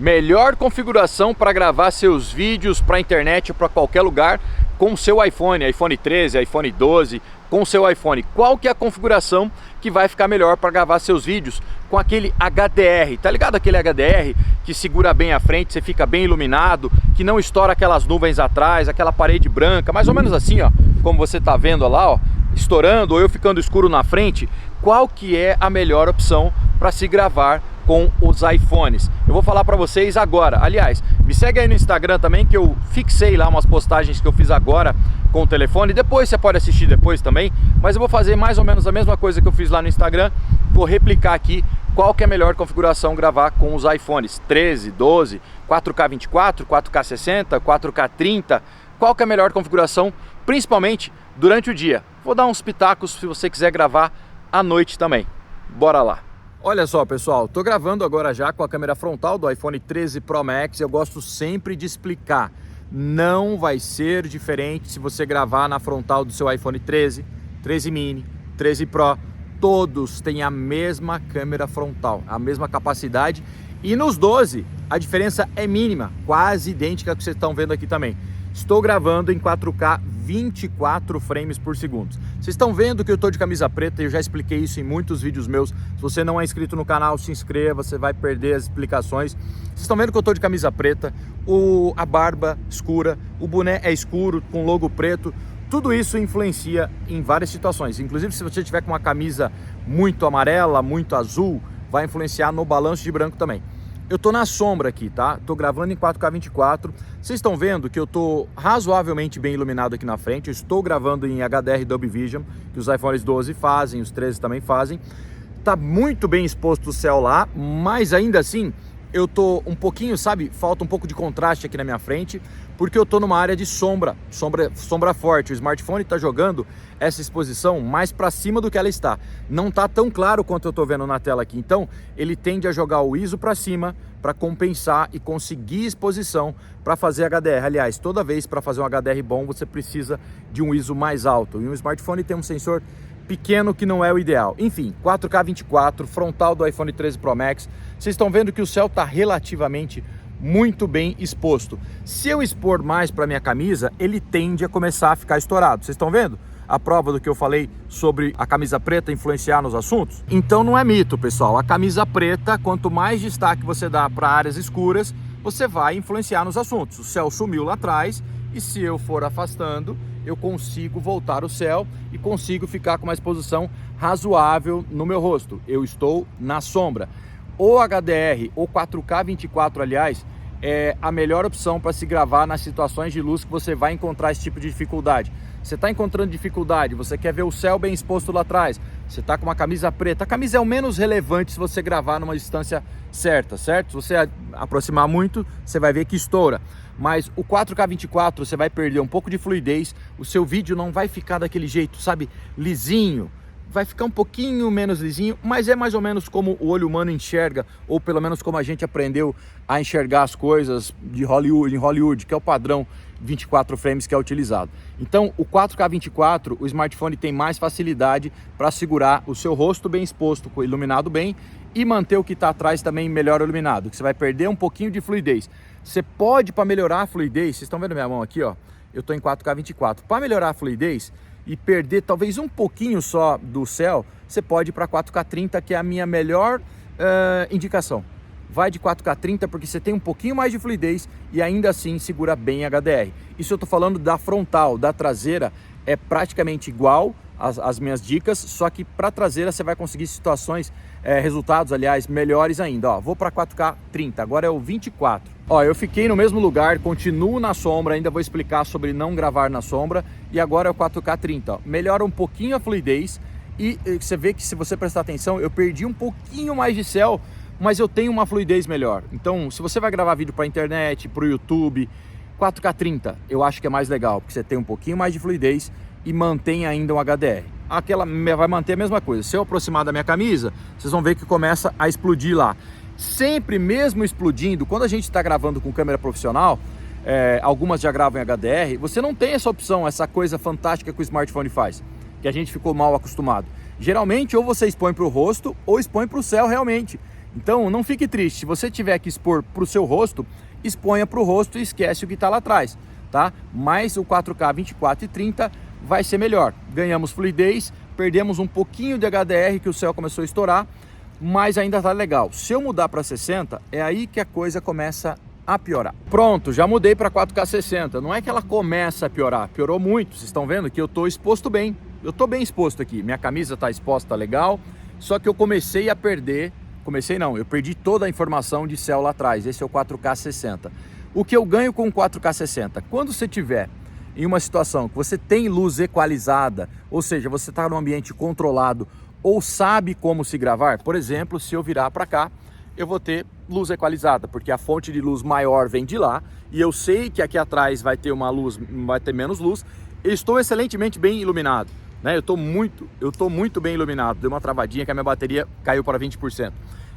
Melhor configuração para gravar seus vídeos para a internet ou para qualquer lugar com o seu iPhone 13, iPhone 12, com o seu iPhone. Qual que é a configuração que vai ficar melhor para gravar seus vídeos com aquele HDR? Tá ligado aquele HDR que segura bem a frente, você fica bem iluminado, que não estoura aquelas nuvens atrás, aquela parede branca, mais ou menos assim, ó, como você tá vendo lá, ó, estourando ou eu ficando escuro na frente. Qual que é a melhor opção para se gravar com os iPhones? Eu vou falar para vocês agora. Aliás, me segue aí no Instagram também, que eu fixei lá umas postagens que eu fiz agora com o telefone. Depois você pode assistir depois também, mas eu vou fazer mais ou menos a mesma coisa que eu fiz lá no Instagram. Vou replicar aqui qual que é a melhor configuração gravar com os iPhones 13, 12, 4K 24, 4K 60, 4K 30. Qual que é a melhor configuração, principalmente durante o dia. Vou dar uns pitacos se você quiser gravar à noite também. Bora lá! Olha só, pessoal, tô gravando agora já com a câmera frontal do iPhone 13 Pro Max. Eu gosto sempre de explicar, não vai ser diferente se você gravar na frontal do seu iPhone 13, 13 mini, 13 Pro. Todos têm a mesma câmera frontal, a mesma capacidade, e nos 12 a diferença é mínima, quase idêntica ao que vocês estão vendo aqui também. Estou gravando em 4K 24 frames por segundo. Vocês estão vendo que eu estou de camisa preta, eu já expliquei isso em muitos vídeos meus. Se você não é inscrito no canal, se inscreva, você vai perder as explicações. Vocês estão vendo que eu estou de camisa preta, a barba escura, o boné é escuro, com logo preto. Tudo isso influencia em várias situações. Inclusive, se você tiver com uma camisa muito amarela, muito azul, vai influenciar no balanço de branco também. Eu tô na sombra aqui, tá? Tô gravando em 4K 24. Vocês estão vendo que eu tô razoavelmente bem iluminado aqui na frente. Eu estou gravando em HDR Dolby Vision, que os iPhones 12 fazem, os 13 também fazem. Tá muito bem exposto o céu lá, mas ainda assim eu tô um pouquinho, sabe, falta um pouco de contraste aqui na minha frente, porque eu tô numa área de sombra forte. O smartphone tá jogando essa exposição mais para cima do que ela está. Não tá tão claro quanto eu tô vendo na tela aqui. Então, ele tende a jogar o ISO para cima para compensar e conseguir exposição para fazer HDR. Aliás, toda vez para fazer um HDR bom, você precisa de um ISO mais alto. E um smartphone tem um sensor pequeno que não é o ideal. Enfim, 4K 24, frontal do iPhone 13 Pro Max. Vocês estão vendo que o céu está relativamente muito bem exposto. Se eu expor mais para minha camisa, ele tende a começar a ficar estourado. Vocês estão vendo a prova do que eu falei sobre a camisa preta influenciar nos assuntos? Então não é mito, pessoal. A camisa preta, quanto mais destaque você dá para áreas escuras, você vai influenciar nos assuntos. O céu sumiu lá atrás e se eu for afastando, eu consigo voltar o céu e consigo ficar com uma exposição razoável no meu rosto. Eu estou na sombra. O HDR ou 4K 24, aliás, é a melhor opção para se gravar nas situações de luz que você vai encontrar esse tipo de dificuldade. Você está encontrando dificuldade, você quer ver o céu bem exposto lá atrás, você está com uma camisa preta. A camisa é o menos relevante se você gravar numa distância certa, certo? Se você aproximar muito, você vai ver que estoura. Mas o 4K 24 você vai perder um pouco de fluidez, o seu vídeo não vai ficar daquele jeito, sabe, lisinho. Vai ficar um pouquinho menos lisinho, mas é mais ou menos como o olho humano enxerga, ou pelo menos como a gente aprendeu a enxergar as coisas de Hollywood, em Hollywood, que é o padrão 24 frames que é utilizado. Então, o 4K 24, o smartphone tem mais facilidade para segurar o seu rosto bem exposto, iluminado bem, e manter o que está atrás também melhor iluminado, que você vai perder um pouquinho de fluidez. Você pode, para melhorar a fluidez, vocês estão vendo minha mão aqui, ó, eu estou em 4K 24, para melhorar a fluidez e perder talvez um pouquinho só do céu, você pode ir para 4K 30, que é a minha melhor indicação. Vai de 4K 30 porque você tem um pouquinho mais de fluidez e ainda assim segura bem HDR. Isso eu estou falando da frontal, da traseira é praticamente igual as minhas dicas, só que para traseira você vai conseguir situações, resultados, aliás, melhores ainda. Ó, vou para 4K 30, agora é o 24. Ó, eu fiquei no mesmo lugar, continuo na sombra, ainda vou explicar sobre não gravar na sombra, e agora é o 4K 30. Ó. Melhora um pouquinho a fluidez e você vê que se você prestar atenção, eu perdi um pouquinho mais de céu, mas eu tenho uma fluidez melhor. Então, se você vai gravar vídeo para a internet, para o YouTube, 4K 30 eu acho que é mais legal, porque você tem um pouquinho mais de fluidez e mantém ainda um HDR. Aquela vai manter a mesma coisa. Se eu aproximar da minha camisa, vocês vão ver que começa a explodir lá. Sempre mesmo explodindo, quando a gente está gravando com câmera profissional, algumas já gravam em HDR, você não tem essa opção, essa coisa fantástica que o smartphone faz, que a gente ficou mal acostumado. Geralmente, ou você expõe para o rosto, ou expõe para o céu realmente. Então não fique triste, se você tiver que expor para o seu rosto, exponha para o rosto e esquece o que está lá atrás, tá? Mas o 4K 24 e 30 vai ser melhor. Ganhamos fluidez, perdemos um pouquinho de HDR que o céu começou a estourar, mas ainda tá legal. Se eu mudar para 60, é aí que a coisa começa a piorar. Pronto, já mudei para 4K 60. Não é que ela começa a piorar, piorou muito. Vocês estão vendo que eu tô exposto bem. Eu tô bem exposto aqui. Minha camisa tá exposta, tá legal. Só que eu comecei a perder. Comecei não, eu perdi toda a informação de céu lá atrás. Esse é o 4K 60. O que eu ganho com o 4K 60? Quando você tiver em uma situação que você tem luz equalizada, ou seja, você está num ambiente controlado ou sabe como se gravar, por exemplo, se eu virar para cá, eu vou ter luz equalizada, porque a fonte de luz maior vem de lá e eu sei que aqui atrás vai ter uma luz, vai ter menos luz. Eu estou excelentemente bem iluminado, né? Eu estou muito bem iluminado. Deu uma travadinha que a minha bateria caiu para 20%.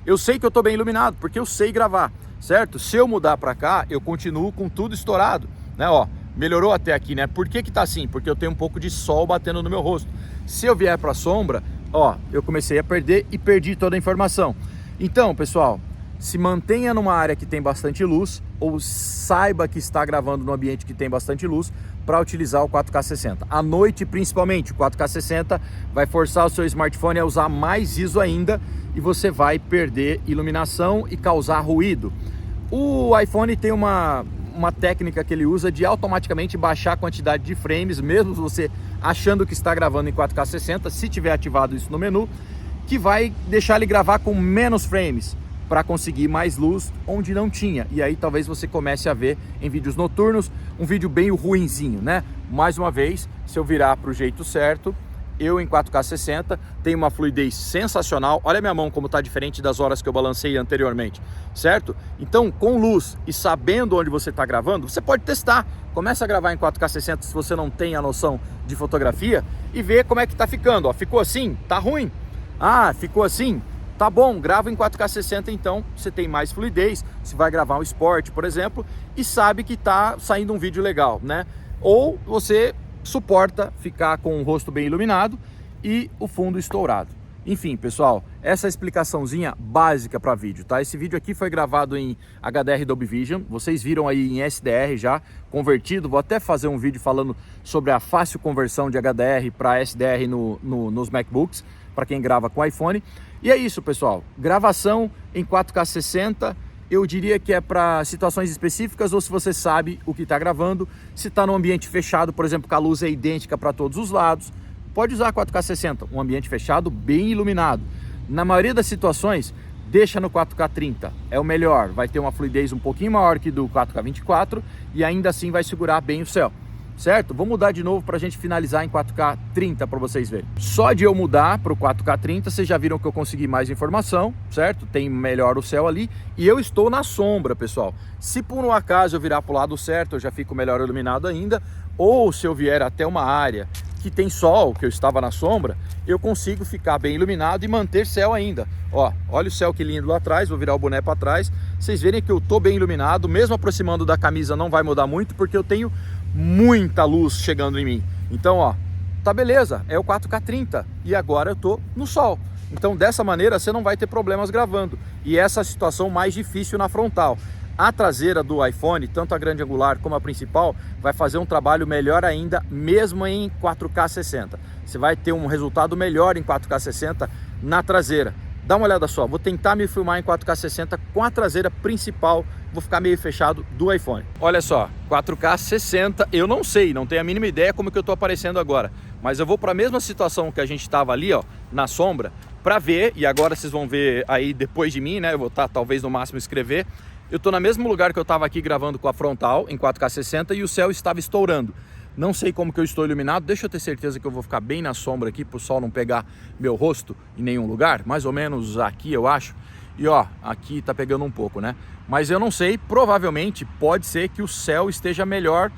Eu sei que eu estou bem iluminado, porque eu sei gravar, certo? Se eu mudar para cá, eu continuo com tudo estourado, né? Ó, melhorou até aqui, né? Por que que tá assim? Porque eu tenho um pouco de sol batendo no meu rosto. Se eu vier para a sombra, ó, eu comecei a perder e perdi toda a informação. Então, pessoal, se mantenha numa área que tem bastante luz ou saiba que está gravando no ambiente que tem bastante luz para utilizar o 4K 60. À noite, principalmente, o 4K 60 vai forçar o seu smartphone a usar mais ISO ainda e você vai perder iluminação e causar ruído. O iPhone tem uma técnica que ele usa de automaticamente baixar a quantidade de frames, mesmo você achando que está gravando em 4K 60, se tiver ativado isso no menu, que vai deixar ele gravar com menos frames para conseguir mais luz onde não tinha. E aí talvez você comece a ver em vídeos noturnos um vídeo bem ruinzinho, né? Mais uma vez, se eu virar para o jeito certo, eu em 4K 60 tenho uma fluidez sensacional. Olha minha mão como está diferente das horas que eu balancei anteriormente, certo? Então, com luz e sabendo onde você está gravando, você pode testar. Começa a gravar em 4K 60 se você não tem a noção de fotografia e ver como é que está ficando. Ó, ficou assim? Tá ruim. Ah, ficou assim? Tá bom, grava em 4K 60 então, você tem mais fluidez, você vai gravar um esporte, por exemplo, e sabe que tá saindo um vídeo legal, né? Ou você suporta ficar com o rosto bem iluminado e o fundo estourado. Enfim, pessoal, essa é a explicaçãozinha básica para vídeo, tá? Esse vídeo aqui foi gravado em HDR Dolby Vision, vocês viram aí em SDR já convertido. Vou até fazer um vídeo falando sobre a fácil conversão de HDR para SDR nos MacBooks, para quem grava com iPhone. E é isso, pessoal, gravação em 4K 60, eu diria que é para situações específicas ou se você sabe o que está gravando. Se está num ambiente fechado, por exemplo, que a luz é idêntica para todos os lados, pode usar 4K 60, um ambiente fechado bem iluminado. Na maioria das situações, deixa no 4K 30, é o melhor, vai ter uma fluidez um pouquinho maior que do 4K 24 e ainda assim vai segurar bem o céu. Certo? Vou mudar de novo para a gente finalizar em 4K 30 para vocês verem. Só de eu mudar para o 4K 30, vocês já viram que eu consegui mais informação, certo? Tem melhor o céu ali e eu estou na sombra, pessoal. Se por um acaso eu virar para o lado certo, eu já fico melhor iluminado ainda, ou se eu vier até uma área que tem sol, que eu estava na sombra, eu consigo ficar bem iluminado e manter céu ainda. Ó, olha o céu que lindo lá atrás, vou virar o boné para trás. Vocês verem que eu tô bem iluminado, mesmo aproximando da camisa não vai mudar muito, porque eu tenho muita luz chegando em mim. Então, ó, tá beleza, é o 4K 30 e agora eu tô no sol. Então, dessa maneira, você não vai ter problemas gravando. E essa é a situação mais difícil na frontal. A traseira do iPhone, tanto a grande angular como a principal, vai fazer um trabalho melhor ainda, mesmo em 4K 60. Você vai ter um resultado melhor em 4K 60 na traseira. Dá uma olhada só, vou tentar me filmar em 4K 60 com a traseira principal, vou ficar meio fechado do iPhone. Olha só, 4K 60, eu não sei, não tenho a mínima ideia como que eu tô aparecendo agora, mas eu vou para a mesma situação que a gente estava ali, ó, na sombra, para ver, e agora vocês vão ver aí depois de mim, né, eu vou estar talvez no máximo escrever, eu tô no mesmo lugar que eu estava aqui gravando com a frontal, em 4K 60, e o céu estava estourando. Não sei como que eu estou iluminado, deixa eu ter certeza que eu vou ficar bem na sombra aqui para o sol não pegar meu rosto em nenhum lugar, mais ou menos aqui eu acho. E ó, aqui tá pegando um pouco, né? Mas eu não sei, provavelmente pode ser que o céu esteja melhor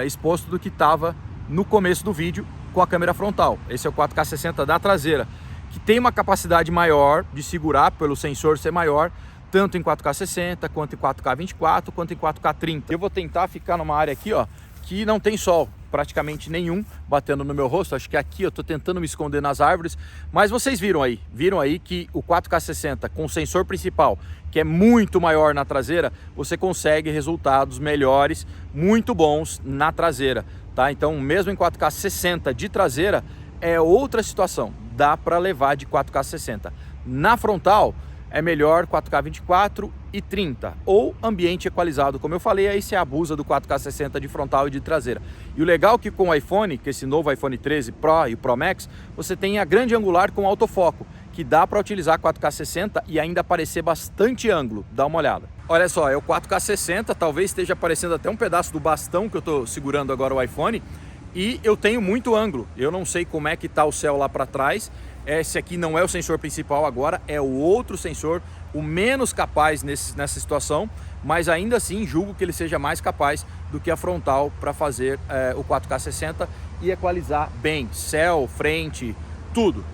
exposto do que estava no começo do vídeo com a câmera frontal. Esse é o 4K 60 da traseira, que tem uma capacidade maior de segurar pelo sensor ser maior, tanto em 4K 60, quanto em 4K 24, quanto em 4K 30. Eu vou tentar ficar numa área aqui, ó, que não tem sol, praticamente nenhum batendo no meu rosto. Acho que aqui eu tô tentando me esconder nas árvores, mas vocês viram aí que o 4K60 com o sensor principal, que é muito maior na traseira, você consegue resultados melhores, muito bons na traseira, tá? Então, mesmo em 4K60 de traseira, é outra situação, dá para levar de 4K60. Na frontal, é melhor 4K24 e 30, ou ambiente equalizado, como eu falei, aí você abusa do 4K60 de frontal e de traseira. E o legal é que com o iPhone, que esse novo iPhone 13 Pro e o Pro Max, você tem a grande angular com autofoco, que dá para utilizar 4K60 e ainda aparecer bastante ângulo, dá uma olhada. Olha só, é o 4K60, talvez esteja aparecendo até um pedaço do bastão que eu estou segurando agora o iPhone, e eu tenho muito ângulo, eu não sei como é que está o céu lá para trás. Esse aqui não é o sensor principal agora, é o outro sensor, o menos capaz nessa situação, mas ainda assim julgo que ele seja mais capaz do que a frontal para fazer o 4K60 e equalizar bem, céu, frente, tudo.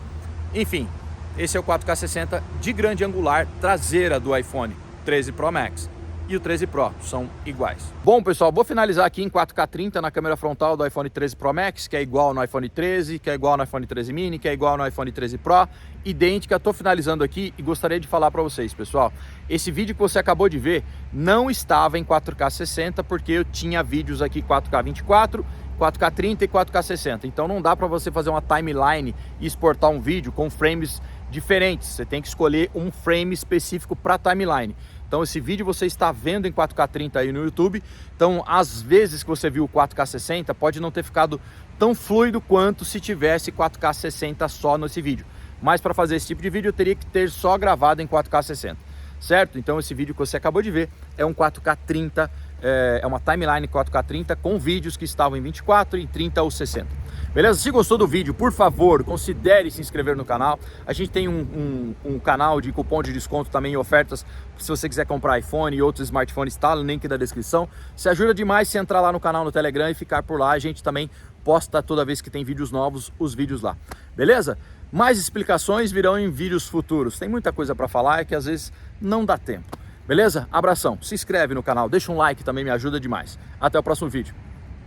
Enfim, esse é o 4K60 de grande angular traseira do iPhone 13 Pro Max. E o 13 Pro são iguais. Bom, pessoal, vou finalizar aqui em 4K30 na câmera frontal do iPhone 13 Pro Max, que é igual no iPhone 13, que é igual no iPhone 13 mini, que é igual no iPhone 13 Pro, idêntica. Estou finalizando aqui e gostaria de falar para vocês, pessoal, esse vídeo que você acabou de ver não estava em 4K60 porque eu tinha vídeos aqui 4K24, 4K30 e 4K60, então não dá para você fazer uma timeline e exportar um vídeo com frames diferentes, você tem que escolher um frame específico para timeline. Então esse vídeo você está vendo em 4K30 aí no YouTube, então às vezes que você viu o 4K60 pode não ter ficado tão fluido quanto se tivesse 4K60 só nesse vídeo. Mas para fazer esse tipo de vídeo eu teria que ter só gravado em 4K60, certo? Então esse vídeo que você acabou de ver é um 4K30, é uma timeline 4K30 com vídeos que estavam em 24, em 30 ou 60. Beleza? Se gostou do vídeo, por favor, considere se inscrever no canal. A gente tem um canal de cupom de desconto também em ofertas. Se você quiser comprar iPhone e outros smartphones, está no link da descrição. Se ajuda demais se entrar lá no canal no Telegram e ficar por lá. A gente também posta toda vez que tem vídeos novos, os vídeos lá. Beleza? Mais explicações virão em vídeos futuros. Tem muita coisa para falar, é que às vezes não dá tempo. Beleza? Abração. Se inscreve no canal, deixa um like também, me ajuda demais. Até o próximo vídeo.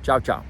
Tchau, tchau.